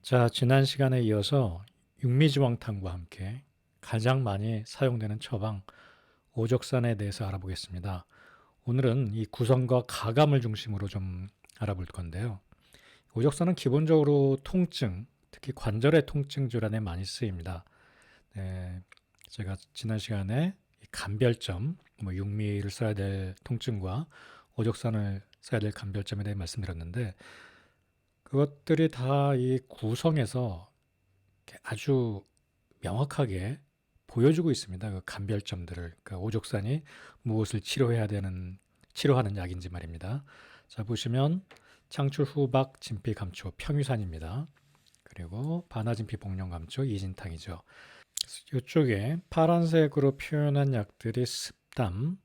자, 지난 시간에 이어서 육미지왕탕과 함께 가장 많이 사용되는 처방 오적산에 대해서 알아보겠습니다. 오늘은 이 구성과 가감을 중심으로 좀 알아볼 건데요. 오적산은 기본적으로 통증, 특히 관절의 통증 질환에 많이 쓰입니다. 네, 제가 지난 시간에 이 간별점, 육미를 써야 될 통증과 오적산을 써야 될 간별점에 대해 말씀드렸는데 그것들이 다 이 구성에서 아주 명확하게 보여주고 있습니다. 그 간별점들을. 그러니까 오족산이 무엇을 치료하는 약인지 말입니다. 자, 보시면 창출 후박 진피 감초 평유산입니다. 그리고 반화진피 복용 감초 이진탕이죠. 이쪽에 파란색으로 표현한 약들이 습담을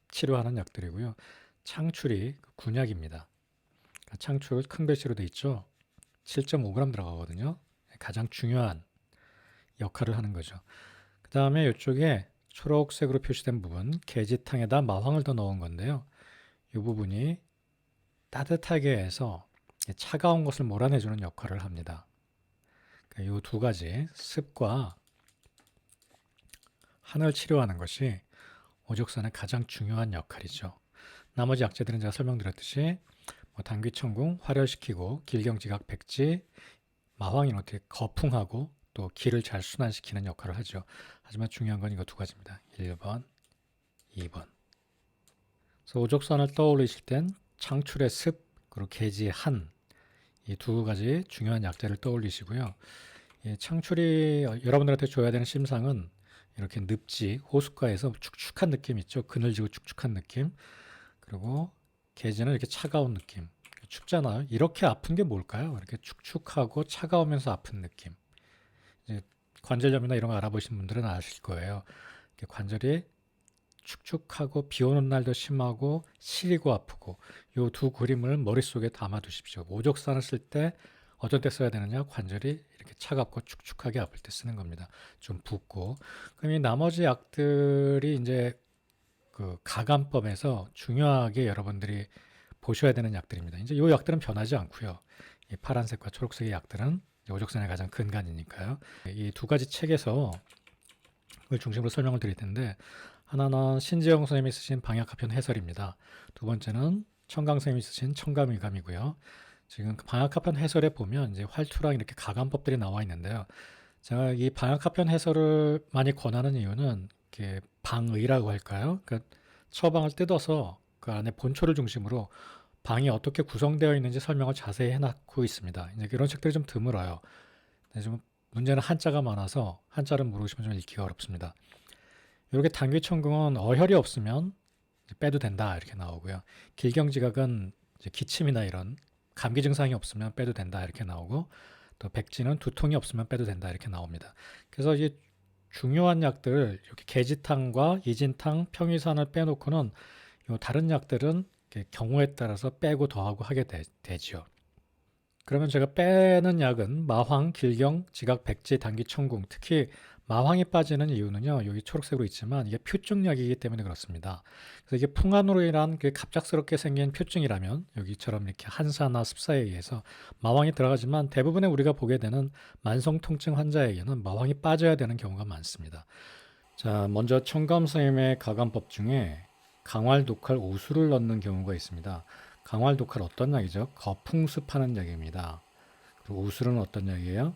치료하는 약들이고요. 창출이 군약입니다. 창출 큰 글씨로 돼 있죠. 7.5g 들어가거든요. 가장 중요한 역할을 하는 거죠. 그 다음에 이쪽에 초록색으로 표시된 부분, 계지탕에다 마황을 더 넣은 건데요. 이 부분이 따뜻하게 해서 차가운 것을 몰아내주는 역할을 합니다. 이 두 가지, 습과 한을 치료하는 것이 오죽산의 가장 중요한 역할이죠. 나머지 약재들은 제가 설명드렸듯이 당귀천궁 활혈시키고 길경지각 백지, 마황이 어떻게 거풍하고 또 기를 잘 순환시키는 역할을 하죠. 하지만 중요한 건 이거 두 가지입니다. 1번, 2번. 그래서 오족산을 떠올리실 땐 창출의 습, 그리고 계지의 한, 이 두 가지 중요한 약재를 떠올리시고요. 이 창출이 여러분들한테 줘야 되는 심상은 이렇게 늪지, 호숫가에서 축축한 느낌 있죠. 그늘지고 축축한 느낌. 그리고 계지는 이렇게 차가운 느낌. 춥잖아요. 이렇게 아픈 게 뭘까요? 이렇게 축축하고 차가우면서 아픈 느낌. 이제 관절염이나 이런 거 알아보신 분들은 아실 거예요. 관절이 축축하고 비 오는 날도 심하고 시리고 아프고 이 두 그림을 머릿속에 담아 두십시오. 오족산을 쓸 때 어떤 때 써야 되느냐? 관절이 이렇게 차갑고 축축하게 아플 때 쓰는 겁니다. 좀 붓고. 그럼 이 나머지 약들이 이제 그 가감법에서 중요하게 여러분들이 보셔야 되는 약들입니다. 이제 이 약들은 변하지 않고요. 이 파란색과 초록색의 약들은 오족산의 가장 근간이니까요. 이 두 가지 책에서 을 중심으로 설명을 드릴 텐데 하나는 신지영 선생님이 쓰신 방약화편 해설입니다. 두 번째는 청강 선생님이 쓰신 청감의감이고요. 지금 방약화편 해설에 보면 이제 활투랑 이렇게 가감법들이 나와 있는데요. 제가 이 방약화편 해설을 많이 권하는 이유는 이렇게 방의라고 할까요? 그러니까 처방을 뜯어서 그 안에 본초를 중심으로 방이 어떻게 구성되어 있는지 설명을 자세히 해놓고 있습니다. 이제 이런 책들이 좀 드물어요. 좀 문제는 한자가 많아서 한자를 모르시면 좀 읽기가 어렵습니다. 이렇게 당귀천궁은 어혈이 없으면 빼도 된다 이렇게 나오고요. 길경지각은 기침이나 이런 감기 증상이 없으면 빼도 된다 이렇게 나오고 또 백지는 두통이 없으면 빼도 된다 이렇게 나옵니다. 그래서 이제 중요한 약들을 이렇게 계지탕과 이진탕, 평위산을 빼놓고는 요 다른 약들은 경우에 따라서 빼고 더하고 하게 되죠. 그러면 제가 빼는 약은 마황, 길경, 지각, 백지, 당귀, 천궁. 특히 마황이 빠지는 이유는요. 여기 초록색으로 있지만 이게 표증약이기 때문에 그렇습니다. 그래서 이게 풍한으로 인한 그 갑작스럽게 생긴 표증이라면 여기처럼 이렇게 한사나 습사에 의해서 마황이 들어가지만 대부분의 우리가 보게 되는 만성 통증 환자에게는 마황이 빠져야 되는 경우가 많습니다. 자, 먼저 청감 선생님의 가감법 중에 강활, 독할, 우수를 넣는 경우가 있습니다. 강활, 독할 어떤 약이죠? 거풍습하는 약입니다. 그리고 우술은 어떤 약이에요?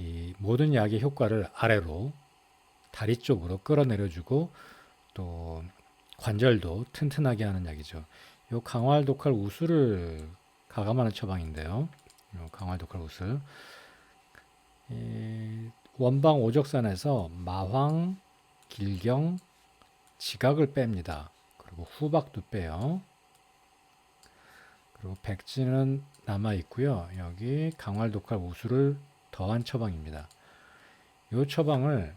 이 모든 약의 효과를 아래로 다리 쪽으로 끌어내려주고 또 관절도 튼튼하게 하는 약이죠. 요 강활, 독할, 우술을 가감하는 처방인데요. 요 강활, 독할, 우술. 원방 오적산에서 마황, 길경, 지각을 뺍니다. 그리고 후박도 빼요. 그리고 백지는 남아 있고요. 여기 강활, 독할, 우수를 더한 처방입니다. 이 처방을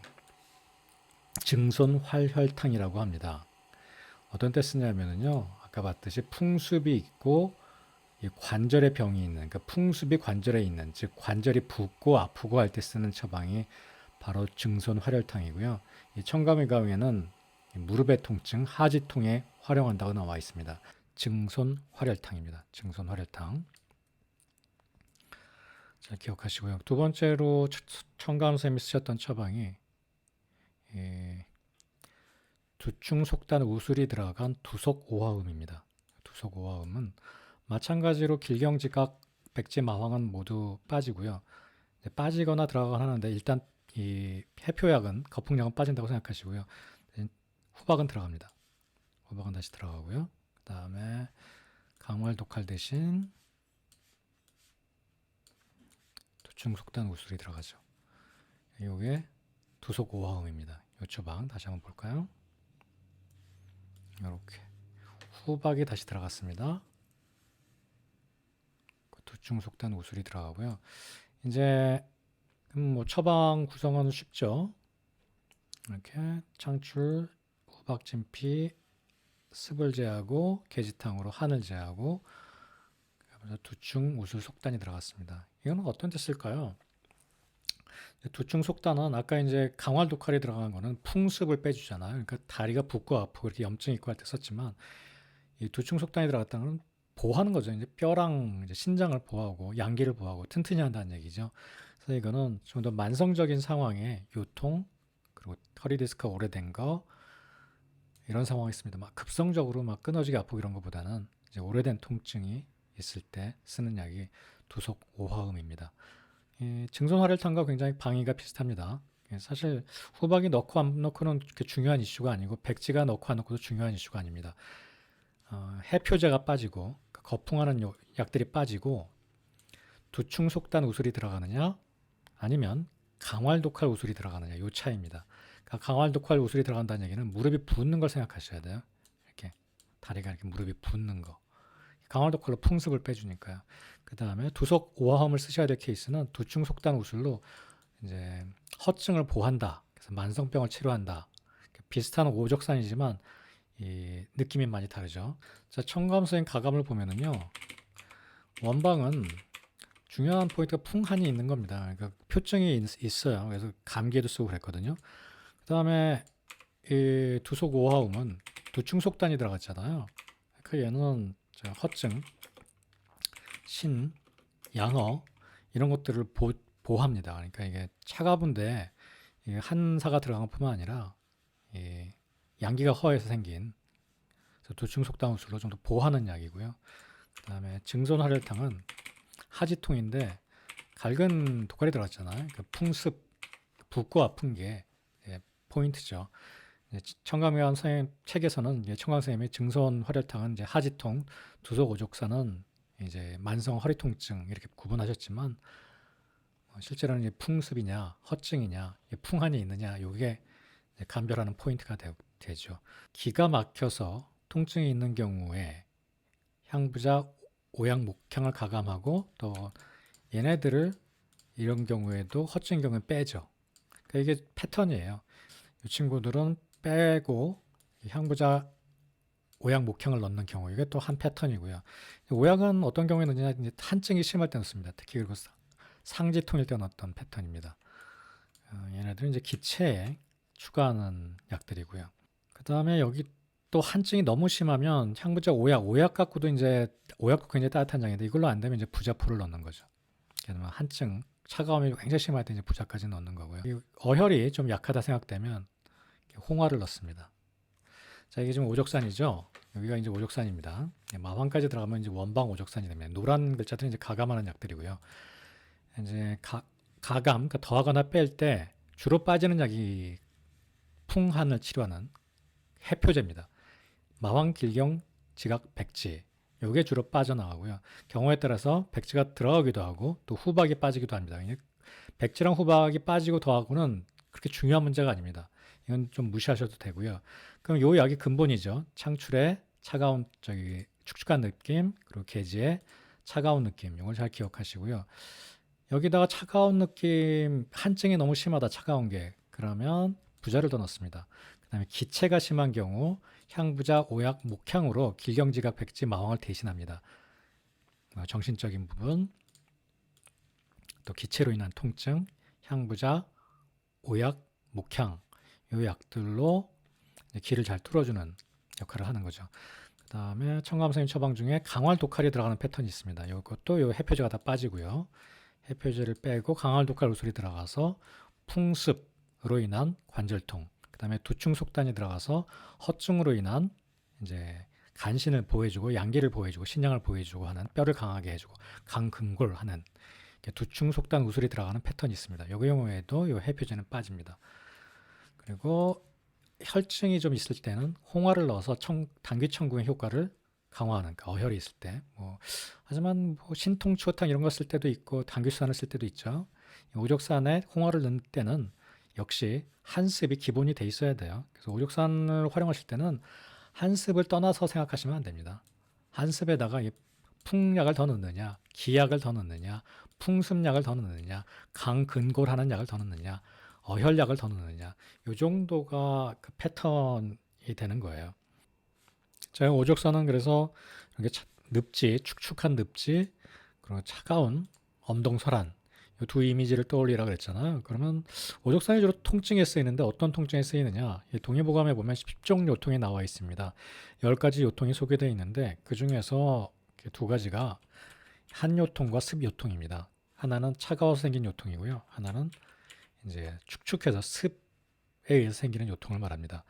증손 활혈탕이라고 합니다. 어떤 때 쓰냐면요. 아까 봤듯이 풍습이 있고 이 관절에 병이 있는, 그러니까 풍습이 관절에 있는, 즉 관절이 붓고 아프고 할 때 쓰는 처방이 바로 증손 활혈탕이고요. 이 청감의감에는 무릎의 통증, 하지통에 활용한다고 나와 있습니다. 증손 활혈탕입니다. 증손 활혈탕. 잘 기억하시고요. 두 번째로 청가암 선생님이 쓰셨던 처방이 두충 속단 우술이 들어간 두속 오화음입니다. 두속 오화음은 마찬가지로 길경지각 백지 마황은 모두 빠지고요. 빠지거나 들어가거나 하는데 일단 이 해표약은 거품량은 빠진다고 생각하시고요. 후박은 들어갑니다. 후박은 다시 들어가고요. 그 다음에 강활 독할 대신 두충 속단 우술이 들어가죠. 이게 두속 오화음입니다. 이 처방 다시 한번 볼까요? 이렇게 후박이 다시 들어갔습니다. 두충 속단 우술이 들어가고요. 이제 뭐 처방 구성은 쉽죠. 이렇게 창출, 후박 진피, 습을 제하고 계지탕으로 한을 제하고 두충 우술 속단이 들어갔습니다. 이거는 어떤 데 쓸까요? 두충 속단은 아까 이제 강활 독활이 들어간 거는 풍습을 빼주잖아요. 그러니까 다리가 붓고 아프고 이렇게 염증 있고 할 때 썼지만 이 두충 속단이 들어갔다는 건 보호하는 거죠. 이제 뼈랑 이제 신장을 보호하고 양기를 보호하고 튼튼히 한다는 얘기죠. 그래서 이거는 좀 더 만성적인 상황에 요통 그리고 허리 디스크가 오래된 거 이런 상황이 있습니다. 막 급성적으로 막 끊어지게 아프고 이런 것보다는 이제 오래된 통증이 있을 때 쓰는 약이 두속 오화음입니다. 증손활혈탄과 굉장히 방위가 비슷합니다. 사실 후박이 넣고 안 넣고는 그렇게 중요한 이슈가 아니고 백지가 넣고 안 넣고도 중요한 이슈가 아닙니다. 해표제가 빠지고 거풍하는 약들이 빠지고 두충 속단 우술이 들어가느냐 아니면 강활 독할 우술이 들어가느냐 요 차이입니다. 그러니까 강활 독할 우술이 들어간다는 얘기는 무릎이 붓는 걸 생각하셔야 돼요. 이렇게 다리가 이렇게 무릎이 붓는 거. 강활 독할로 풍습을 빼주니까요. 그 다음에 두속 오화음을 쓰셔야 될 케이스는 두충 속단 우술로 이제 허증을 보한다. 그래서 만성병을 치료한다. 비슷한 오적산이지만 이 느낌이 많이 다르죠. 자, 청감수행 가감을 보면은요. 원방은 중요한 포인트가 풍한이 있는 겁니다. 그러니까 표증이 있어요. 그래서 감기에도 쓰고 그랬거든요. 그 다음에 이 두속 오화음은 두충 속단이 들어갔잖아요. 그러니까 얘는 허증, 신, 양어 이런 것들을 보호합니다. 그러니까 이게 차가운데 한사가 들어간 것뿐만 아니라 양기가 허해서 생긴 두충 속단 우술로 좀 더 보호하는 약이고요. 그 다음에 증손활혈탕은 하지통인데 갈근 독갈이 들어갔잖아요. 그러니까 풍습, 붓고 아픈 게 포인트죠. 청강묘한 선생님 책에서는 청강 선생님의 증손활혈탕은 이제 하지통, 두속 오족사는 이제 만성 허리 통증 이렇게 구분하셨지만 실제로는 이제 풍습이냐 허증이냐 풍한이 있느냐 이게 감별하는 포인트가 되죠. 기가 막혀서 통증이 있는 경우에 향부자 오양 목향을 가감하고 또 얘네들을 이런 경우에도 허증 경우에 빼죠. 그러니까 이게 패턴이에요. 이 친구들은 빼고 향부자 오양 목향을 넣는 경우 이게 또 한 패턴이고요. 오양은 어떤 경우에 넣느냐 한증이 심할 때 넣습니다. 특히 그리고 상지통일 때 넣었던 패턴입니다. 얘네들은 이제 기체에 추가하는 약들이고요. 그 다음에 여기 또 한증이 너무 심하면 향부자 오약 갖고도 이제 오약도 굉장히 따뜻한 장인데 이걸로 안 되면 이제 부자포를 넣는 거죠. 그러면 한증 차가움이 굉장히 심할 때 이제 부자까지 넣는 거고요. 어혈이 좀 약하다 생각되면 홍화를 넣습니다. 자, 이게 지금 오적산이죠. 여기가 이제 오적산입니다. 마황까지 들어가면 이제 원방 오적산이 됩니다. 노란 글자들은 이제 가감하는 약들이고요. 이제 가감, 그러니까 더하거나 뺄 때 주로 빠지는 약이 풍한을 치료하는 해표제입니다. 마황, 길경, 지각, 백지. 이게 주로 빠져나가고요. 경우에 따라서 백지가 들어가기도 하고 또 후박이 빠지기도 합니다. 백지랑 후박이 빠지고 더하고는 그렇게 중요한 문제가 아닙니다. 이건 좀 무시하셔도 되고요. 그럼 요 약이 근본이죠. 창출의 차가운 축축한 느낌 그리고 계지의 차가운 느낌 이걸 잘 기억하시고요. 여기다가 차가운 느낌 한증이 너무 심하다 차가운 게 그러면 부자를 더 넣습니다. 그 다음에 기체가 심한 경우 향부자 오약 목향으로 길경지각 백지 마황을 대신합니다. 정신적인 부분 또 기체로 인한 통증 향부자 오약 목향 이 약들로 기를 잘 뚫어주는 역할을 하는 거죠. 그 다음에 청감 선생님 처방 중에 강활 독할이 들어가는 패턴이 있습니다. 이것도 이 해표제가 다 빠지고요. 해표제를 빼고 강할 독할 우술이 들어가서 풍습으로 인한 관절통, 그 다음에 두충 속단이 들어가서 허증으로 인한 이제 간신을 보호해주고 양기를 보호해주고 신장을 보호해주고 하는 뼈를 강하게 해주고 강근골하는 두충 속단 우술이 들어가는 패턴이 있습니다. 이 경우에도 이 해표제는 빠집니다. 그리고 혈증이 좀 있을 때는 홍화를 넣어서 당귀청궁의 효과를 강화하는, 그러니까 어혈이 있을 때. 하지만 신통추어탕 이런 거 쓸 때도 있고 당귀수산을 쓸 때도 있죠. 오족산에 홍화를 넣을 때는 역시 한습이 기본이 돼 있어야 돼요. 그래서 오족산을 활용하실 때는 한습을 떠나서 생각하시면 안 됩니다. 한습에다가 풍약을 더 넣느냐, 기약을 더 넣느냐, 풍습약을 더 넣느냐, 강근골하는 약을 더 넣느냐, 어혈약을 더 넣느냐, 이 정도가 그 패턴이 되는 거예요. 제가 오족산은 그래서 이렇게 늪지, 축축한 늪지, 그리고 차가운 엄동설한 이 두 이미지를 떠올리라 그랬잖아요. 그러면 오족산이 주로 통증에 쓰이는데 어떤 통증에 쓰이느냐? 이 동의보감에 보면 10종 요통이 나와 있습니다. 10가지 요통이 소개되어 있는데 그 중에서 두 가지가 한요통과 습요통입니다. 하나는 차가워서 생긴 요통이고요. 하나는 이제 축축해서 습에 의해서 생기는 요통을 말합니다.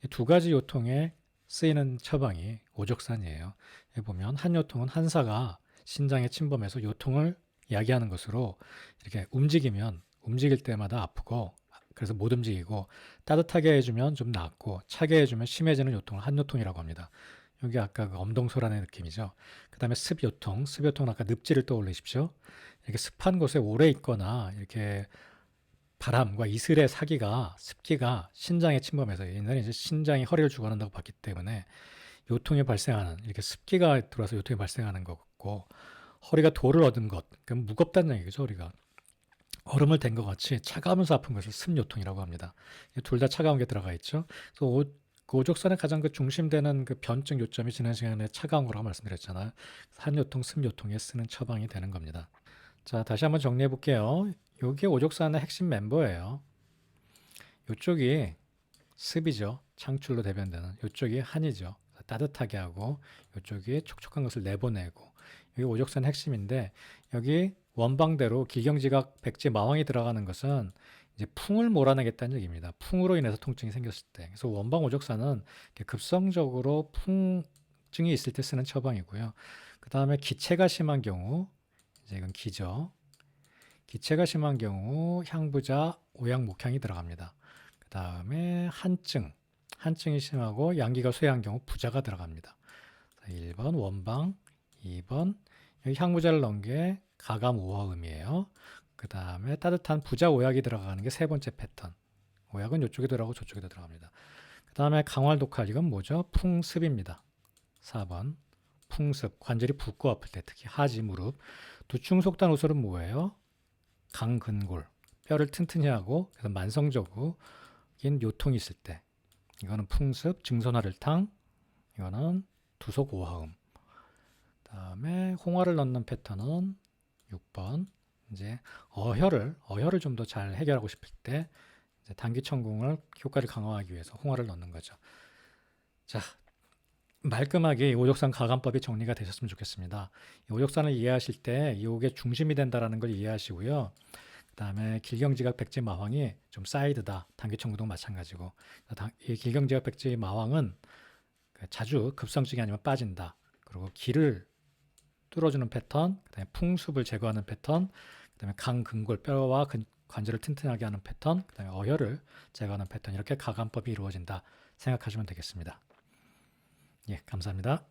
이 두 가지 요통에 쓰이는 처방이 오족산이에요. 여기 보면 한요통은 한사가 신장에 침범해서 요통을 야기하는 것으로 이렇게 움직일 때마다 아프고 그래서 못 움직이고 따뜻하게 해주면 좀 낫고 차게 해주면 심해지는 요통을 한요통이라고 합니다. 여기 아까 그 엄동소란의 느낌이죠. 그 다음에 습요통은 아까 늪지를 떠올리십시오. 이렇게 습한 곳에 오래 있거나 이렇게 바람과 이슬의 습기가 신장에 침범해서 옛날에 이제 신장이 허리를 주관한다고 봤기 때문에 요통이 발생하는 이렇게 습기가 들어와서 요통이 발생하는 거고 허리가 돌을 얻은 것, 그럼 무겁다는 얘기죠. 허리가 얼음을 댄 것 같이 차가우면서 아픈 것을 습요통이라고 합니다. 둘 다 차가운 게 들어가 있죠. 그래서 오족산의 가장 그 중심되는 그 변증 요점이 지난 시간에 차가운 거라고 말씀드렸잖아요. 한요통, 습요통에 쓰는 처방이 되는 겁니다. 자, 다시 한번 정리해 볼게요. 여기 오족산의 핵심 멤버예요. 이쪽이 습이죠. 창출로 대변되는. 이쪽이 한이죠. 따뜻하게 하고 이쪽이 촉촉한 것을 내보내고 여기 오족산 핵심인데 여기 원방대로 길경지각 백지 마왕이 들어가는 것은 이제 풍을 몰아내겠다는 얘기입니다. 풍으로 인해서 통증이 생겼을 때. 그래서 원방 오족산은 급성적으로 풍증이 있을 때 쓰는 처방이고요. 그 다음에 기체가 심한 경우, 이제 이건 기죠. 기체가 심한 경우 향부자, 오양, 목향이 들어갑니다. 그 다음에 한증이 심하고 양기가 쇠한 경우 부자가 들어갑니다. 1번 원방, 2번 여기 향부자를 넣은 게 가감 오화음이에요. 그 다음에 따뜻한 부자 오약이 들어가는 게 세 번째 패턴. 오약은 이쪽에 들어가고 저쪽에도 들어갑니다. 그 다음에 강활 독할 이건 뭐죠? 풍습입니다. 4번 풍습, 관절이 붓고 아플 때 특히 하지, 무릎. 두충 속단 우설은 뭐예요? 강근골, 뼈를 튼튼히 하고 그래서 만성적인 요통이 있을 때 이거는 풍습, 증손화를탕, 이거는 두속 오화음. 다음에 홍화를 넣는 패턴은 6번. 이제 어혈을 좀 더 잘 해결하고 싶을 때 이제 당귀청궁을 효과를 강화하기 위해서 홍화를 넣는 거죠. 자, 말끔하게 이 오족산 가감법이 정리가 되셨으면 좋겠습니다. 이 오족산을 이해하실 때 이게 중심이 된다라는 걸 이해하시고요. 그 다음에 길경지각 백지 마황이 좀 사이드다. 당귀청궁도 마찬가지고. 이 길경지각 백지 마황은 자주 급성증이 아니면 빠진다. 그리고 기를 뚫어주는 패턴, 그다음에 풍습을 제거하는 패턴, 그다음에 강근골 뼈와 관절을 튼튼하게 하는 패턴, 그다음에 어혈을 제거하는 패턴 이렇게 가감법이 이루어진다 생각하시면 되겠습니다. 예, 감사합니다.